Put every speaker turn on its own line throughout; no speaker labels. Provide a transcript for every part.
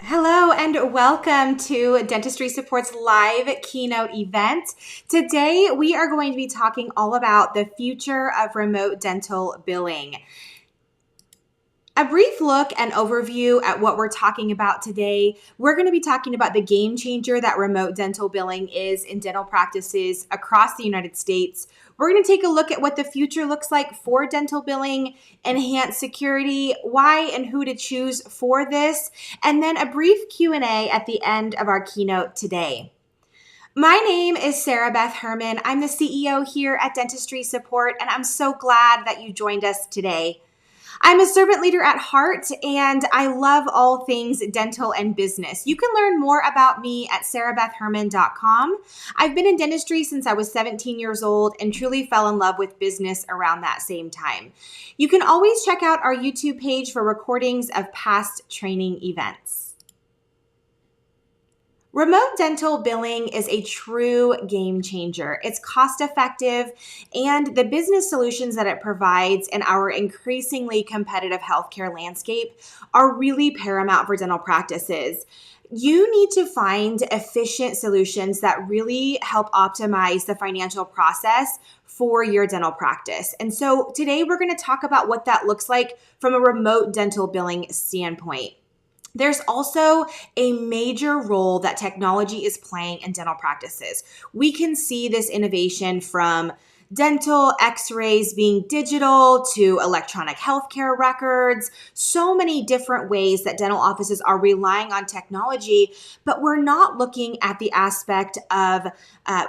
Hello and welcome to Dentistry Support's live keynote event. Today we are going to be talking all about the future of remote dental billing. A brief look and overview at what we're talking about today. We're going to be talking about the game changer that remote dental billing is in dental practices across the United States. We're going to take a look at what the future looks like for dental billing, enhanced security, why and who to choose for this, and then a brief Q&A at the end of our keynote today. My name is Sarah Beth Herman. I'm the CEO here at Dentistry Support, and I'm so glad that you joined us today. I'm a servant leader at heart, and I love all things dental and business. You can learn more about me at sarahbethherman.com. I've been in dentistry since I was 17 years old and truly fell in love with business around that same time. You can always check out our YouTube page for recordings of past training events. Remote dental billing is a true game changer. It's cost effective, and the business solutions that it provides in our increasingly competitive healthcare landscape are really paramount for dental practices. You need to find efficient solutions that really help optimize the financial process for your dental practice. And so today we're going to talk about what that looks like from a remote dental billing standpoint. There's also a major role that technology is playing in dental practices. We can see this innovation from dental x-rays being digital to electronic healthcare records, so many different ways that dental offices are relying on technology, but we're not looking at the aspect of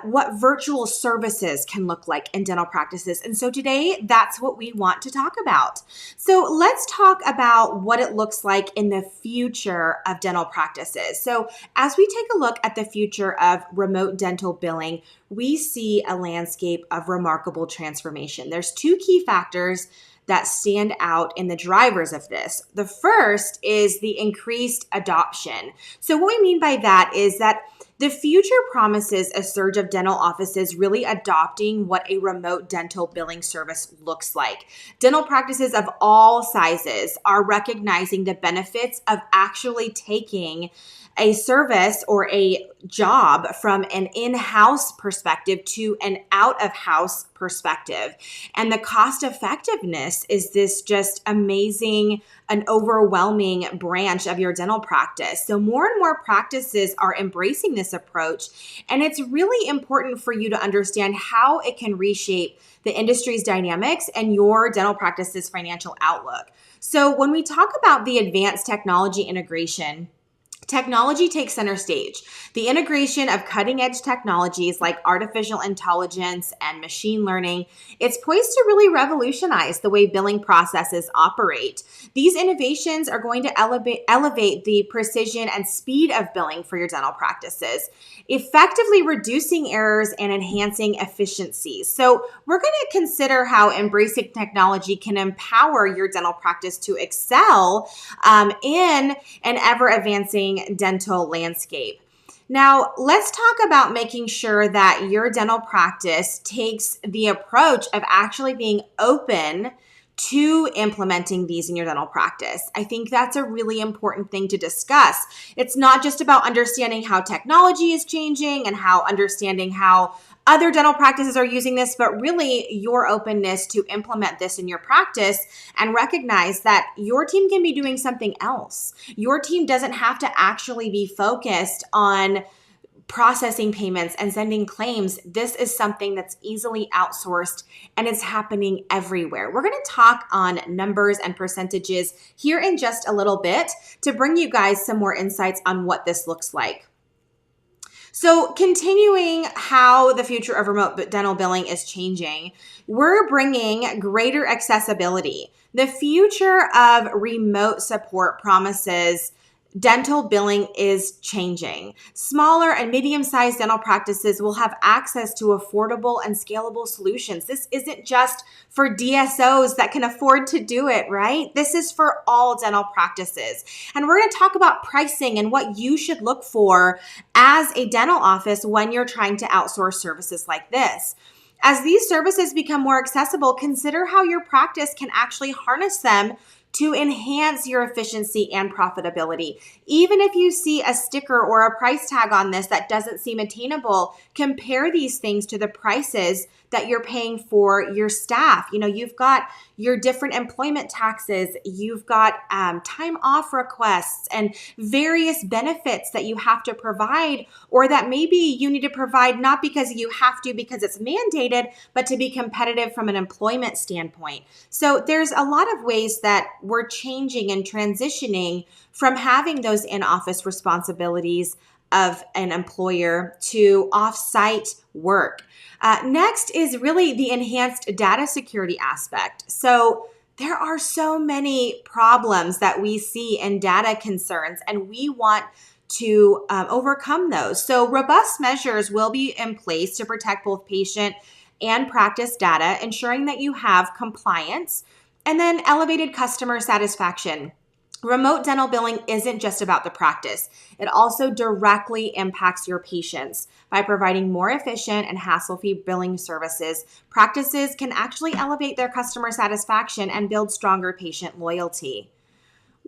what virtual services can look like in dental practices. And so today, that's what we want to talk about. So let's talk about what it looks like in the future of dental practices. So as we take a look at the future of remote dental billing, we see a landscape of remarkable transformation. There's two key factors that stand out in the drivers of this. The first is the increased adoption. So what we mean by that is that the future promises a surge of dental offices really adopting what a remote dental billing service looks like. Dental practices of all sizes are recognizing the benefits of actually taking a service or a job from an in-house perspective to an out-of-house perspective. And the cost effectiveness is this just amazing, an overwhelming branch of your dental practice. So more and more practices are embracing this approach. And it's really important for you to understand how it can reshape the industry's dynamics and your dental practice's financial outlook. So when we talk about the advanced technology integration, technology takes center stage. The integration of cutting-edge technologies like artificial intelligence and machine learning, it's poised to really revolutionize the way billing processes operate. These innovations are going to elevate the precision and speed of billing for your dental practices, effectively reducing errors and enhancing efficiencies. So we're going to consider how embracing technology can empower your dental practice to excel in an ever-advancing dental landscape. Now, let's talk about making sure that your dental practice takes the approach of actually being open to implementing these in your dental practice. I think that's a really important thing to discuss. It's not just about understanding how technology is changing and understanding how other dental practices are using this, but really your openness to implement this in your practice and recognize that your team can be doing something else. Your team doesn't have to actually be focused on processing payments and sending claims. This is something that's easily outsourced and it's happening everywhere. We're going to talk on numbers and percentages here in just a little bit to bring you guys some more insights on what this looks like. So continuing how the future of remote dental billing is changing, we're bringing greater accessibility. The future of remote support promises dental billing is changing. Smaller and medium-sized dental practices will have access to affordable and scalable solutions. This isn't just for DSOs that can afford to do it, right? This is for all dental practices. And we're going to talk about pricing and what you should look for as a dental office when you're trying to outsource services like this. As these services become more accessible, consider how your practice can actually harness them to enhance your efficiency and profitability. Even if you see a sticker or a price tag on this that doesn't seem attainable, compare these things to the prices that you're paying for your staff. You've got your different employment taxes, you've got time off requests and various benefits that you have to provide, or that maybe you need to provide not because you have to, because it's mandated, but to be competitive from an employment standpoint. So there's a lot of ways that we're changing and transitioning from having those in-office responsibilities of an employer to off-site work. Next is really the enhanced data security aspect. So there are so many problems that we see in data concerns, and we want to overcome those. So robust measures will be in place to protect both patient and practice data, ensuring that you have compliance, and then elevated customer satisfaction. Remote dental billing isn't just about the practice. It also directly impacts your patients. By providing more efficient and hassle-free billing services, practices can actually elevate their customer satisfaction and build stronger patient loyalty.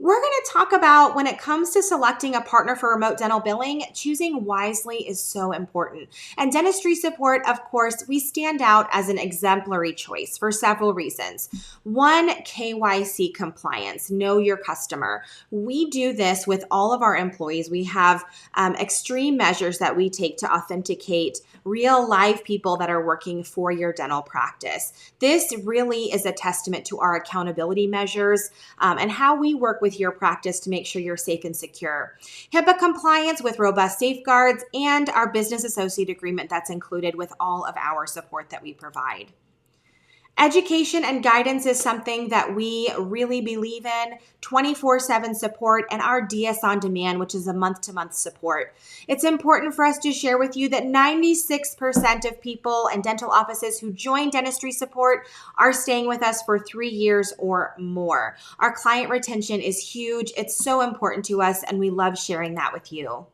We're going to talk about, when it comes to selecting a partner for remote dental billing, choosing wisely is so important. And Dentistry Support, of course, we stand out as an exemplary choice for several reasons. One, KYC compliance, know your customer. We do this with all of our employees. We have extreme measures that we take to authenticate real live people that are working for your dental practice. This really is a testament to our accountability measures and how we work with your practice to make sure you're safe and secure. HIPAA compliance with robust safeguards, and our business associate agreement that's included with all of our support that we provide. Education and guidance is something that we really believe in, 24/7 support, and our DS on demand, which is a month-to-month support. It's important for us to share with you that 96% of people and dental offices who join Dentistry Support are staying with us for 3 years or more. Our client retention is huge. It's so important to us, and we love sharing that with you.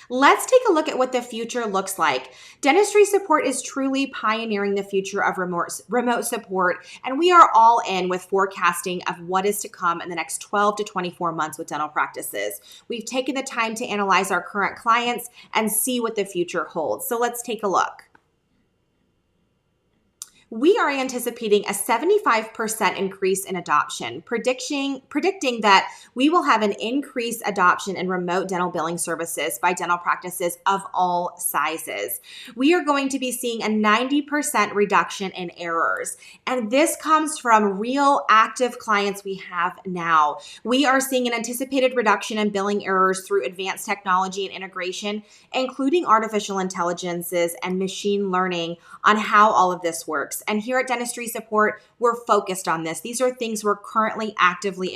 Let's take a look at what the future looks like. Dentistry Support is truly pioneering the future of remote support, and we are all in with forecasting of what is to come in the next 12 to 24 months with dental practices. We've taken the time to analyze our current clients and see what the future holds. So let's take a look. We are anticipating a 75% increase in adoption, predicting that we will have an increased adoption in remote dental billing services by dental practices of all sizes. We are going to be seeing a 90% reduction in errors, and this comes from real active clients we have now. We are seeing an anticipated reduction in billing errors through advanced technology and integration, including artificial intelligences and machine learning on how all of this works. And here at Dentistry Support, we're focused on this. These are things we're currently actively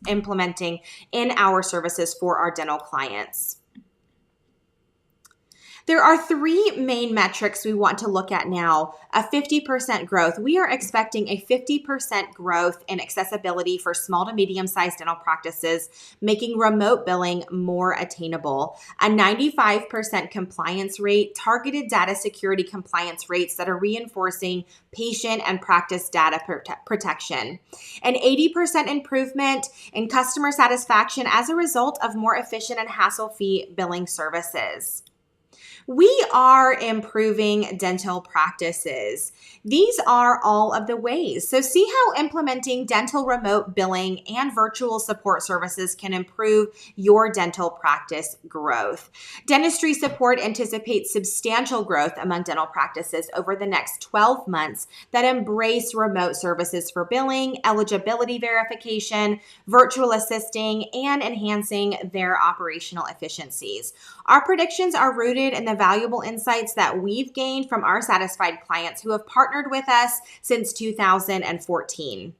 implementing in our services for our dental clients. There are 3 main metrics we want to look at now. A 50% growth. We are expecting a 50% growth in accessibility for small to medium-sized dental practices, making remote billing more attainable. A 95% compliance rate, targeted data security compliance rates that are reinforcing patient and practice data protection. An 80% improvement in customer satisfaction as a result of more efficient and hassle-free billing services. We are improving dental practices. These are all of the ways. So see how implementing dental remote billing and virtual support services can improve your dental practice growth. Dentistry Support anticipates substantial growth among dental practices over the next 12 months that embrace remote services for billing, eligibility verification, virtual assisting, and enhancing their operational efficiencies. Our predictions are rooted in the valuable insights that we've gained from our satisfied clients who have partnered with us since 2014.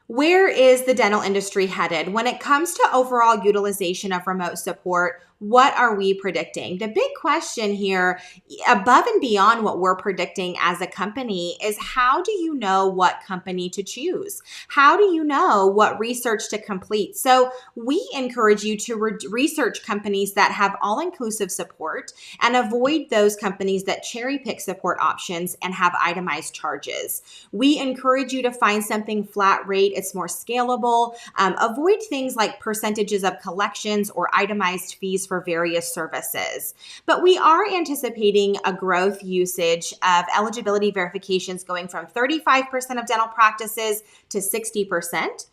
Where is the dental industry headed? When it comes to overall utilization of remote support, what are we predicting? The big question here, above and beyond what we're predicting as a company, is how do you know what company to choose? How do you know what research to complete? So we encourage you to research companies that have all-inclusive support and avoid those companies that cherry pick support options and have itemized charges. We encourage you to find something flat rate. It's more scalable. Avoid things like percentages of collections or itemized fees for various services. But we are anticipating a growth usage of eligibility verifications going from 35% of dental practices to 60%.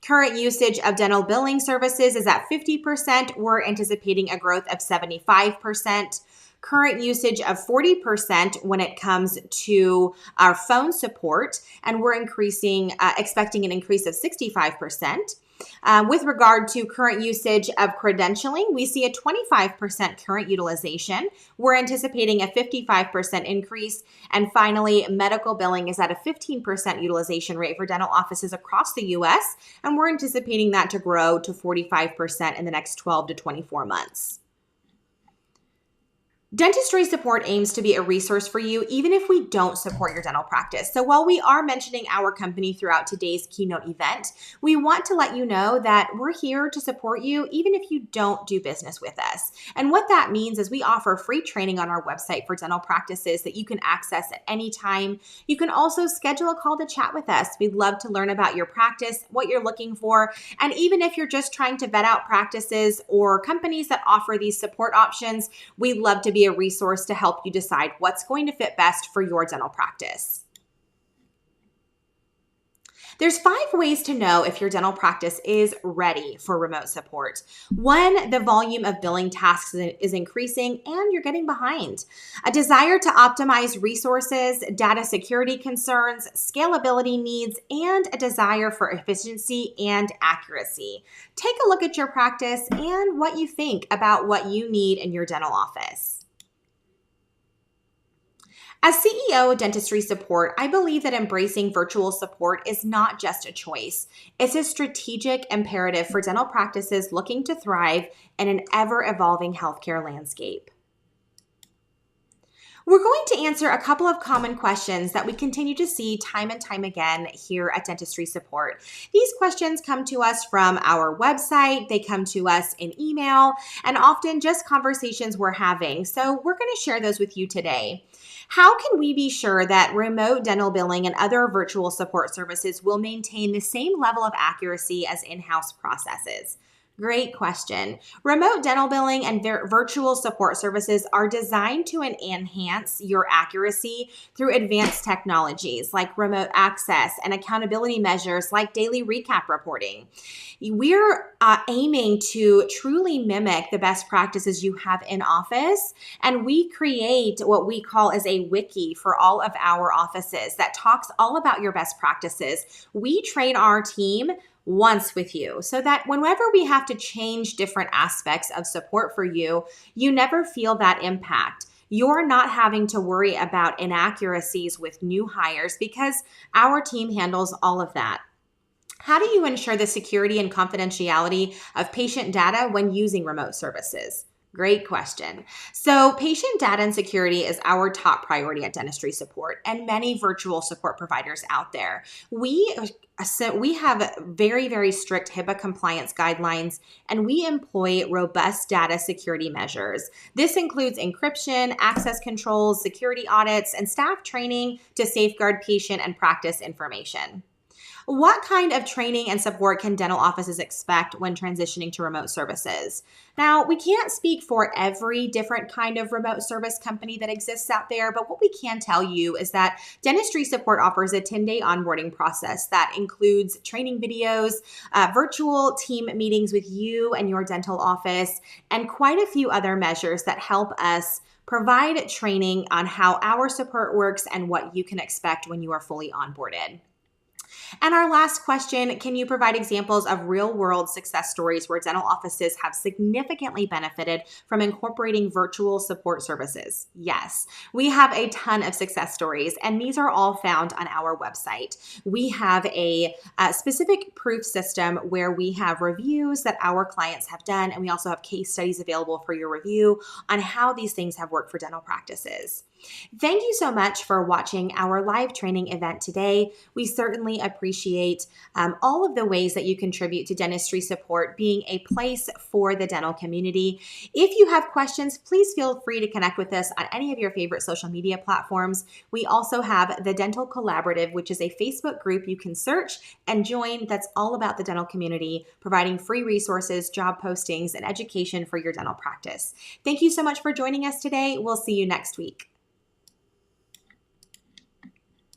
Current usage of dental billing services is at 50%. We're anticipating a growth of 75%. Current usage of 40% when it comes to our phone support, and we're expecting an increase of 65%. With regard to current usage of credentialing, we see a 25% current utilization. We're anticipating a 55% increase. And finally, medical billing is at a 15% utilization rate for dental offices across the U.S., and we're anticipating that to grow to 45% in the next 12 to 24 months. Dentistry Support aims to be a resource for you even if we don't support your dental practice. So while we are mentioning our company throughout today's keynote event, we want to let you know that we're here to support you even if you don't do business with us. And what that means is we offer free training on our website for dental practices that you can access at any time. You can also schedule a call to chat with us. We'd love to learn about your practice, what you're looking for, and even if you're just trying to vet out practices or companies that offer these support options, we'd love to be a resource to help you decide what's going to fit best for your dental practice. There's 5 ways to know if your dental practice is ready for remote support. 1, the volume of billing tasks is increasing and you're getting behind. A desire to optimize resources, data security concerns, scalability needs, and a desire for efficiency and accuracy. Take a look at your practice and what you think about what you need in your dental office. As CEO of Dentistry Support, I believe that embracing virtual support is not just a choice. It's a strategic imperative for dental practices looking to thrive in an ever-evolving healthcare landscape. We're going to answer a couple of common questions that we continue to see time and time again here at Dentistry Support. These questions come to us from our website, they come to us in email, and often just conversations we're having. So we're going to share those with you today. How can we be sure that remote dental billing and other virtual support services will maintain the same level of accuracy as in-house processes? Great question. Remote dental billing and virtual support services are designed to enhance your accuracy through advanced technologies like remote access and accountability measures like daily recap reporting. We're aiming to truly mimic the best practices you have in office, and we create what we call as a wiki for all of our offices that talks all about your best practices. We train our team once with you so that whenever we have to change different aspects of support for you, you never feel that impact. You're not having to worry about inaccuracies with new hires because our team handles all of that. How do you ensure the security and confidentiality of patient data when using remote services? Great question. So patient data and security is our top priority at Dentistry Support and many virtual support providers out there. We have very, very strict HIPAA compliance guidelines, and we employ robust data security measures. This includes encryption, access controls, security audits, and staff training to safeguard patient and practice information. What kind of training and support can dental offices expect when transitioning to remote services? Now, we can't speak for every different kind of remote service company that exists out there, but what we can tell you is that Dentistry Support offers a 10-day onboarding process that includes training videos, virtual team meetings with you and your dental office, and quite a few other measures that help us provide training on how our support works and what you can expect when you are fully onboarded. And our last question, can you provide examples of real-world success stories where dental offices have significantly benefited from incorporating virtual support services? Yes, we have a ton of success stories, and these are all found on our website. We have a specific proof system where we have reviews that our clients have done, and we also have case studies available for your review on how these things have worked for dental practices. Thank you so much for watching our live training event today. We certainly appreciate all of the ways that you contribute to Dentistry Support being a place for the dental community. If you have questions, please feel free to connect with us on any of your favorite social media platforms. We also have the Dental Collaborative, which is a Facebook group you can search and join that's all about the dental community, providing free resources, job postings, and education for your dental practice. Thank you so much for joining us today. We'll see you next week.